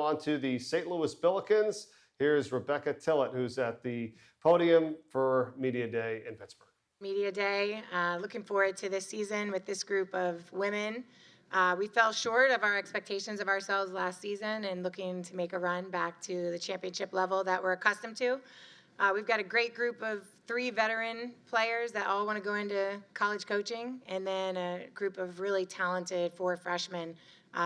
on to the St. Louis Billikens. Here's Rebecca Tillett, who's at the podium for Media Day in Pittsburgh. Media Day. Looking forward to this season with this group of women. We fell short of our expectations of ourselves last season and looking to make a run back to the championship level that we're accustomed to. We've got a great group of 3 veteran players that all want to go into college coaching, and then a group of really talented 4 freshmen.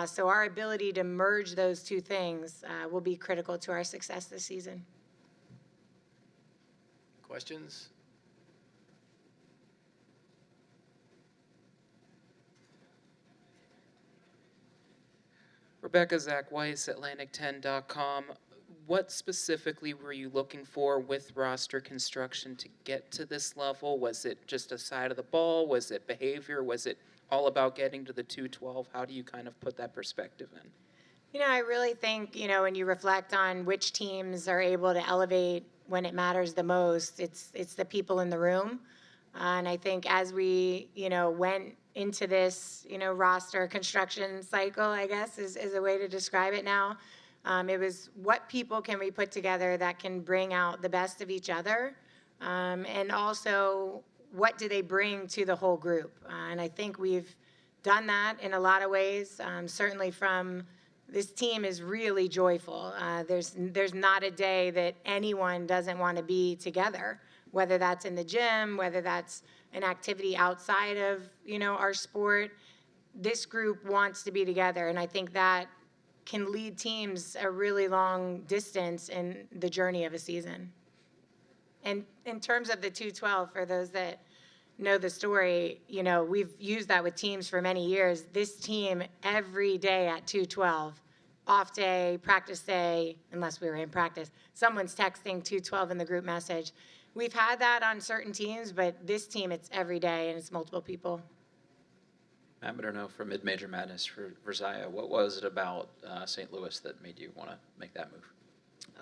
So our ability to merge those 2 things will be critical to our success this season. Questions? Rebecca, Zach Weiss, Atlantic10.com. What specifically were you looking for with roster construction to get to this level? Was it just a side of the ball? Was it behavior? Was it all about getting to the 212? How do you kind of put that perspective in? I really think, when you reflect on which teams are able to elevate when it matters the most, it's the people in the room. And I think as we, went into this, roster construction cycle, I guess is a way to describe it now. It was what people can we put together that can bring out the best of each other, and also what do they bring to the whole group. And I think we've done that in a lot of ways. Certainly from this team is really joyful. There's not a day that anyone doesn't want to be together, whether that's in the gym, whether that's an activity outside of, our sport. This group wants to be together, and I think that can lead teams a really long distance in the journey of a season. And in terms of the 212, for those that know the story, we've used that with teams for many years. This team, every day at 212, off day, practice day, unless we were in practice, someone's texting 212 in the group message. We've had that on certain teams, but this team, it's every day, and it's multiple people. Matt Maderno from Mid-Major Madness for Zaya. What was it about St. Louis that made you want to make that move?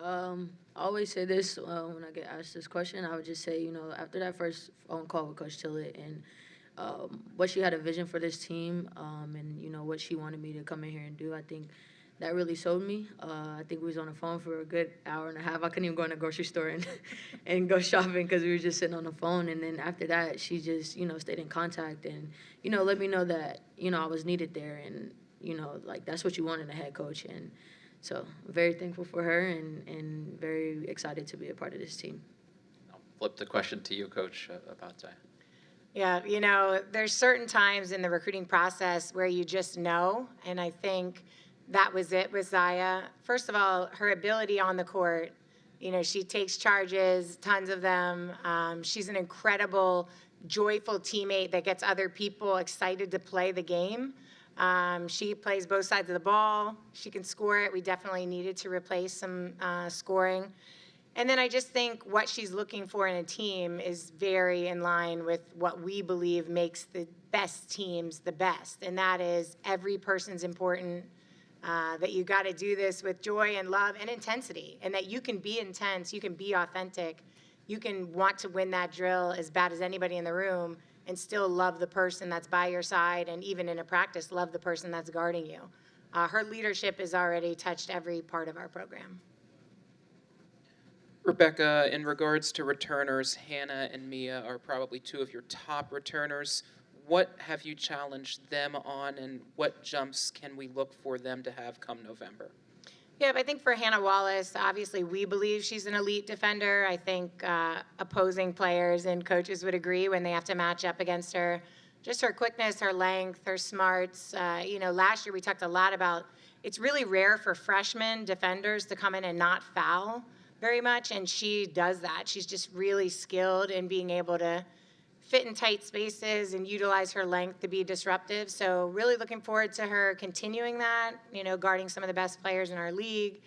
I always say this when I get asked this question. I would just say, after that first phone call with Coach Tillett and what she had a vision for this team, and, what she wanted me to come in here and do, I think that really sold me. I think we was on the phone for a good hour and a half. I couldn't even go in the grocery store and go shopping because we were just sitting on the phone. And then after that, she just, stayed in contact and, let me know that, I was needed there. And, that's what you want in a head coach. And so very thankful for her and very excited to be a part of this team. I'll flip the question to you, Coach, about Zaya. Yeah, there's certain times in the recruiting process where you just know, and I think that was it with Zaya. First of all, her ability on the court, she takes charges, tons of them. She's an incredible, joyful teammate that gets other people excited to play the game. She plays both sides of the ball. She can score it. We definitely needed to replace some scoring. And then I just think what she's looking for in a team is very in line with what we believe makes the best teams the best. And that is every person's important, that you got to do this with joy and love and intensity, and that you can be intense, you can be authentic, you can want to win that drill as bad as anybody in the room and still love the person that's by your side, and even in a practice, love the person that's guarding you. Her leadership has already touched every part of our program. Rebecca, in regards to returners, Hannah and Mia are probably 2 of your top returners. What have you challenged them on, and what jumps can we look for them to have come November? Yeah, but I think for Hannah Wallace, obviously we believe she's an elite defender. I think opposing players and coaches would agree when they have to match up against her. Just her quickness, her length, her smarts. Last year we talked a lot about it's really rare for freshman defenders to come in and not foul very much, and she does that. She's just really skilled in being able to fit in tight spaces and utilize her length to be disruptive. So really looking forward to her continuing that, guarding some of the best players in our league.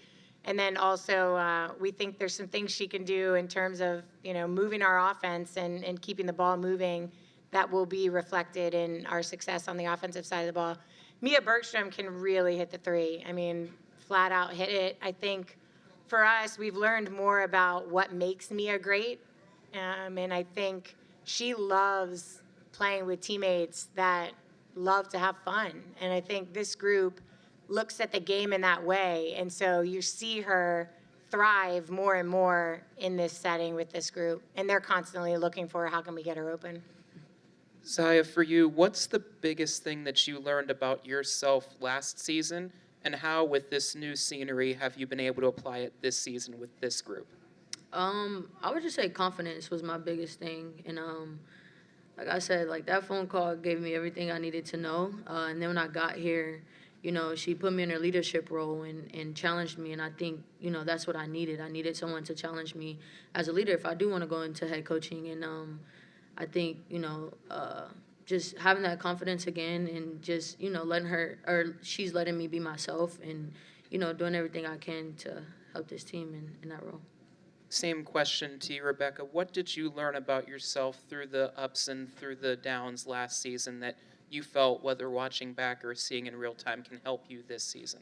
And then also we think there's some things she can do in terms of, moving our offense and keeping the ball moving that will be reflected in our success on the offensive side of the ball. Mia Bergstrom can really hit the 3. Flat out hit it. I think for us, we've learned more about what makes Mia great. And I think she loves playing with teammates that love to have fun. And I think this group looks at the game in that way. And so you see her thrive more and more in this setting with this group. And they're constantly looking for how can we get her open. Zaya, for you, what's the biggest thing that you learned about yourself last season, and how, with this new scenery, have you been able to apply it this season with this group? I would just say confidence was my biggest thing, and like I said, like that phone call gave me everything I needed to know. And then when I got here, you know, she put me in a leadership role and challenged me, and I think, you know, that's what I needed. I needed someone to challenge me as a leader if I do want to go into head coaching, and I think, you know, just having that confidence again and just, you know, letting her, or she's letting me be myself and, you know, doing everything I can to help this team in that role. Same question to you, Rebecca. What did you learn about yourself through the ups and through the downs last season that you felt, whether watching back or seeing in real time, can help you this season?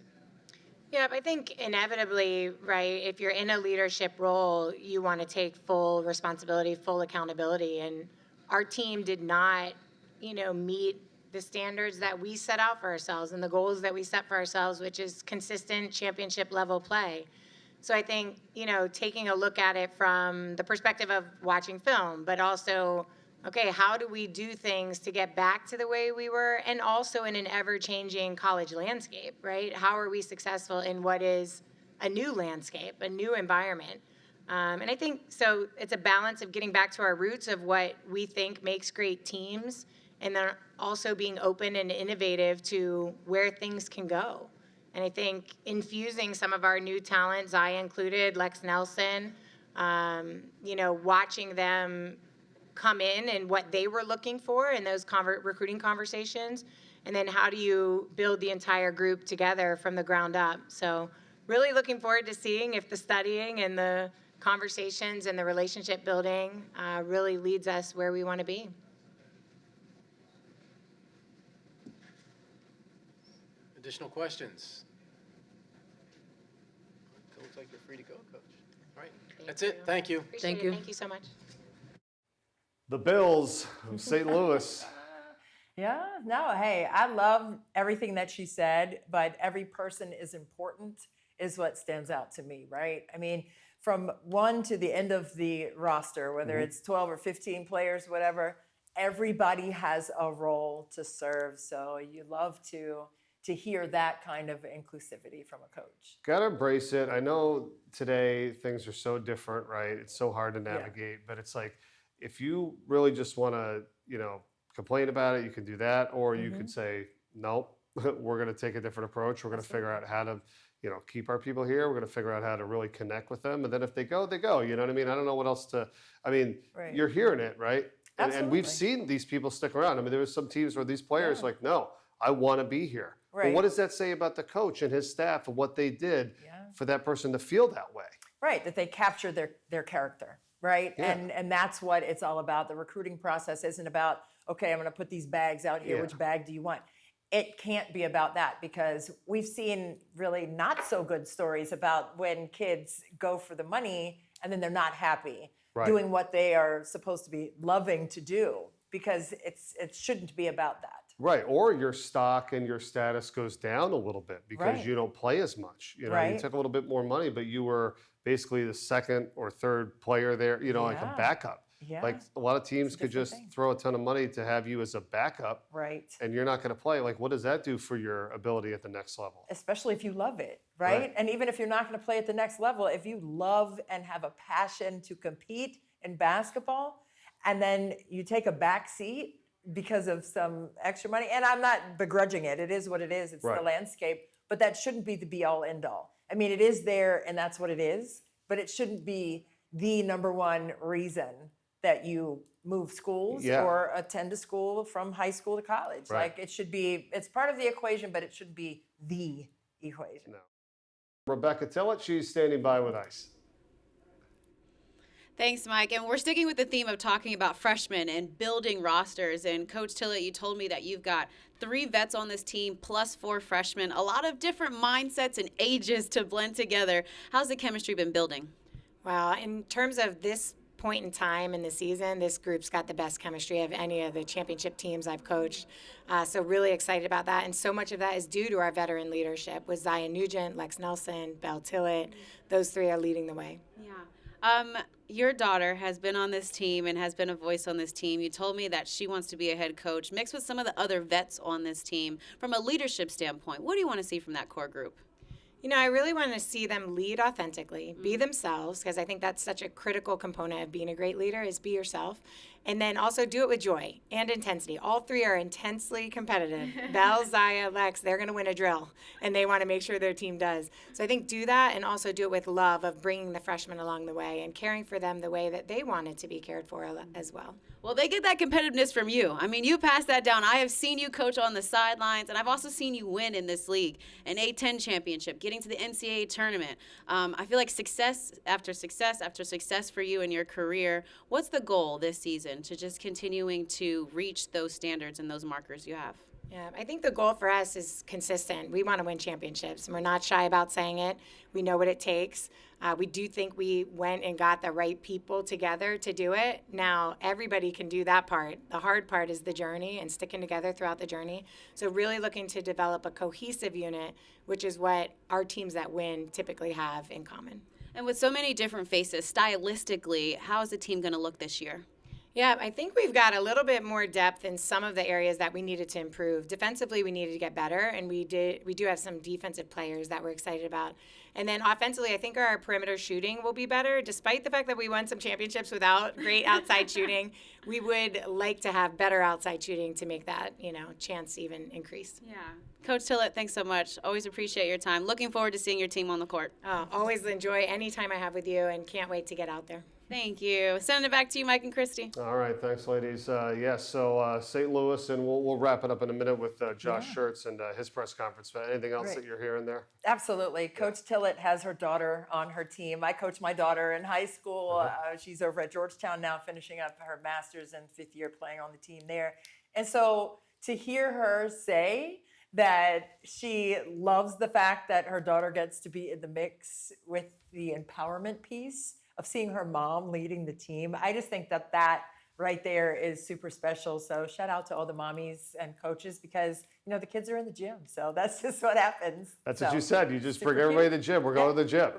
Yeah, I think inevitably, right, if you're in a leadership role, you want to take full responsibility, full accountability. And our team did not, you know, meet the standards that we set out for ourselves and the goals that we set for ourselves, which is consistent championship level play. So I think, you know, taking a look at it from the perspective of watching film, but also, okay, how do we do things to get back to the way we were, and also in an ever-changing college landscape, right? How are we successful in what is a new landscape, a new environment? And I think, so it's a balance of getting back to our roots of what we think makes great teams, and then also being open and innovative to where things can go. And I think infusing some of our new talent, Zaya included, Lex Nelson, you know, watching them come in and what they were looking for in those recruiting conversations, and then how do you build the entire group together from the ground up. So really looking forward to seeing if the studying and the conversations and the relationship building really leads us where we want to be. Additional questions? It looks like you're free to go, Coach. All right, that's it. Thank you. Appreciate Thank it. you. Thank you so much. The Bills of St. Louis. Yeah, no, hey, I love everything that she said, but every person is important is what stands out to me, right? I mean, from one to the end of the roster, whether it's 12 or 15 players, whatever, everybody has a role to serve. So you love to hear that kind of inclusivity from a coach. Gotta embrace it. I know today things are so different, right? It's so hard to navigate, but it's like, if you really just want to, you know, complain about it, you can do that, or you could say, nope, we're going to take a different approach. We're going to figure out how to, you know, keep our people here. We're going to figure out how to really connect with them. And then if they go, they go. You know what I mean? I don't know what else to, I mean, Right. you're hearing it, right? And we've Absolutely. seen these people stick around. I mean, there was some teams where these players like, no, I want to be here. Well, Right. what does that say about the coach and his staff and what they did for that person to feel that way? Right, that they capture their character, right? Yeah. And that's what it's all about. The recruiting process isn't about, okay, I'm going to put these bags out here. Yeah. Which bag do you want? It can't be about that, because we've seen really not so good stories about when kids go for the money and then they're not happy Right. doing what they are supposed to be loving to do, because it shouldn't be about that. Right, or your stock and your status goes down a little bit because Right. you don't play as much. You know, you Right. took a little bit more money, but you were basically the second or third player there, you know, like a Yeah. backup. Yeah. Like a lot of teams a could different just thing. throw a ton of money to have you as a backup Right. and you're not going to play. Like, what does that do for your ability at the next level? Especially if you love it, right? Right. And even if you're not going to play at the next level, if you love and have a passion to compete in basketball, and then you take a back seat because of some extra money, and I'm not begrudging it, it is what it is, it's Right. the landscape, but that shouldn't be the be all end all. I mean, it is there and that's what it is, but it shouldn't be the number one reason that you move schools Yeah. or attend a school from high school to college. Right. Like, it should be, it's part of the equation, but it shouldn't be the equation. No. Rebecca Tillett, she's standing by with ice. Thanks, Mike. And we're sticking with the theme of talking about freshmen and building rosters. And Coach Tillett, you told me that you've got 3 vets on this team plus 4 freshmen, a lot of different mindsets and ages to blend together. How's the chemistry been building? Well, in terms of this point in time in the season, this group's got the best chemistry of any of the championship teams I've coached. So really excited about that. And so much of that is due to our veteran leadership with Zaya Nugent, Lex Nelson, Belle Tillett. Those three are leading the way. Yeah. Your daughter has been on this team and has been a voice on this team. You told me that she wants to be a head coach, mixed with some of the other vets on this team. From a leadership standpoint, what do you want to see from that core group? You know, I really want to see them lead authentically, be themselves, because I think that's such a critical component of being a great leader is be yourself. And then also do it with joy and intensity. All three are intensely competitive. Belle, Zaya, Lex, they're going to win a drill, and they want to make sure their team does. So I think do that and also do it with love of bringing the freshmen along the way and caring for them the way that they wanted to be cared for as well. Well, they get that competitiveness from you. I mean, you pass that down. I have seen you coach on the sidelines, and I've also seen you win in this league, an A-10 championship, getting to the NCAA tournament. I feel like success after success after success for you in your career. What's the goal this season to just continuing to reach those standards and those markers you have? Yeah, I think the goal for us is consistent. We want to win championships, and we're not shy about saying it. We know what it takes. We do think we went and got the right people together to do it. Now, everybody can do that part. The hard part is the journey and sticking together throughout the journey. So really looking to develop a cohesive unit, which is what our teams that win typically have in common. And with so many different faces, stylistically, how is the team going to look this year? Yeah, I think we've got a little bit more depth in some of the areas that we needed to improve. Defensively, we needed to get better, and we do have some defensive players that we're excited about. And then offensively, I think our perimeter shooting will be better. Despite the fact that we won some championships without great outside shooting, we would like to have better outside shooting to make that, chance even increase. Yeah. Coach Tillett, thanks so much. Always appreciate your time. Looking forward to seeing your team on the court. Always enjoy any time I have with you, and can't wait to get out there. Thank you. Sending it back to you, Mike and Christy. All right, thanks, ladies. So St. Louis, and we'll wrap it up in a minute with Josh Schertz and his press conference. But anything else Great. that you're hearing there? Absolutely. Coach Tillett has her daughter on her team. I coached my daughter in high school. She's over at Georgetown now, finishing up her master's and 5th year playing on the team there. And so to hear her say that she loves the fact that her daughter gets to be in the mix with the empowerment piece of seeing her mom leading the team, I just think that right there is super special. So shout out to all the mommies and coaches because, the kids are in the gym. So that's just what happens. That's So, what you said. You just super bring everybody to cute. the gym. We're going to the gym.